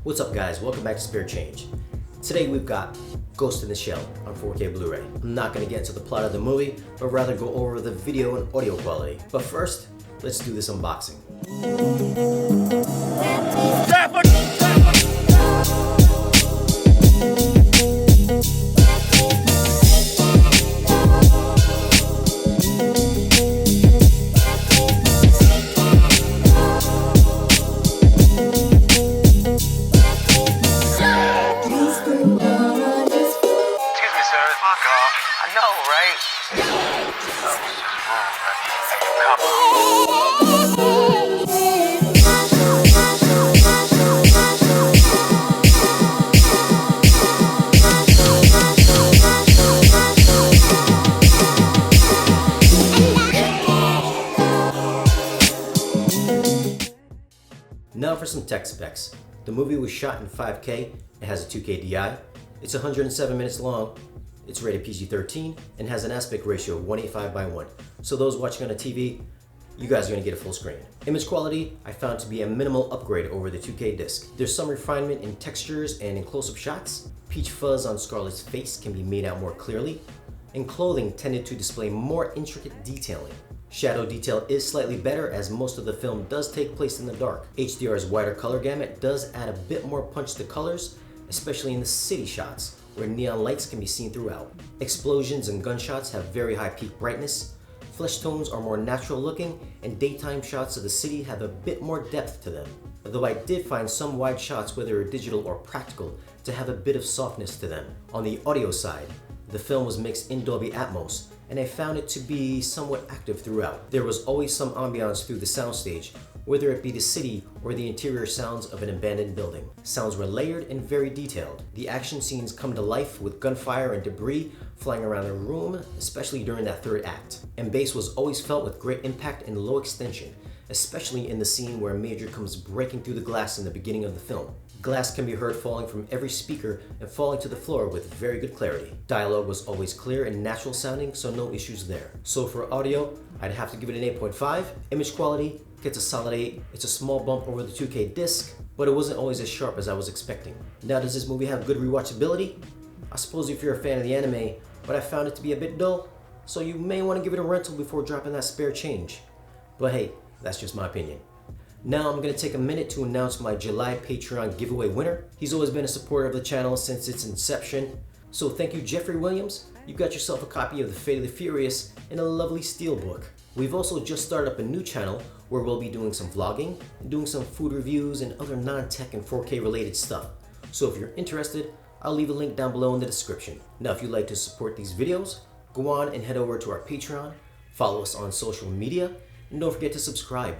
What's up guys, welcome back to Spare Change. Today we've got Ghost in the Shell on 4K Blu-ray. I'm not going to get into the plot of the movie, but rather go over the video and audio quality. But first, let's do this unboxing. Now for some tech specs. The movie was shot in 5K, it has a 2K DI, it's 107 minutes long, it's rated PG-13, and has an aspect ratio of 185:1. So those watching on a TV, you guys are going to get a full screen. Image quality, I found to be a minimal upgrade over the 2K disc. There's some refinement in textures and in close-up shots. Peach fuzz on Scarlett's face can be made out more clearly, and clothing tended to display more intricate detailing. Shadow detail is slightly better as most of the film does take place in the dark. HDR's wider color gamut does add a bit more punch to colors, especially in the city shots, where neon lights can be seen throughout. Explosions and gunshots have very high peak brightness, flesh tones are more natural looking, and daytime shots of the city have a bit more depth to them. Though I did find some wide shots, whether digital or practical, to have a bit of softness to them. On the audio side, the film was mixed in Dolby Atmos, and I found it to be somewhat active throughout. There was always some ambiance through the soundstage, whether it be the city or the interior sounds of an abandoned building. Sounds were layered and very detailed. The action scenes come to life with gunfire and debris flying around the room, especially during that third act. And bass was always felt with great impact and low extension, especially in the scene where Major comes breaking through the glass in the beginning of the film. Glass can be heard falling from every speaker and falling to the floor with very good clarity. Dialogue was always clear and natural sounding, so no issues there. So for audio, I'd have to give it an 8.5. Image quality gets a solid 8. It's a small bump over the 2K disc, but it wasn't always as sharp as I was expecting. Now, does this movie have good rewatchability? I suppose if you're a fan of the anime, but I found it to be a bit dull, so you may want to give it a rental before dropping that spare change. But hey, that's just my opinion. Now I'm going to take a minute to announce my July Patreon giveaway winner. He's always been a supporter of the channel since its inception. So thank you, Jeffrey Williams. You got yourself a copy of The Fate of the Furious and a lovely Steelbook. We've also just started up a new channel where we'll be doing some vlogging and doing some food reviews and other non-tech and 4K related stuff. So if you're interested, I'll leave a link down below in the description. Now if you'd like to support these videos, go on and head over to our Patreon, follow us on social media, and don't forget to subscribe.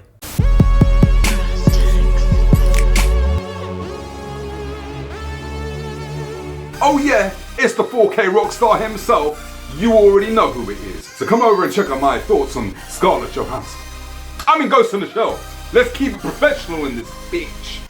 Oh yeah, it's the 4K rockstar himself. You already know who it is. So come over and check out my thoughts on Scarlett Johansson. I mean Ghost in the Shell. Let's keep it professional in this bitch.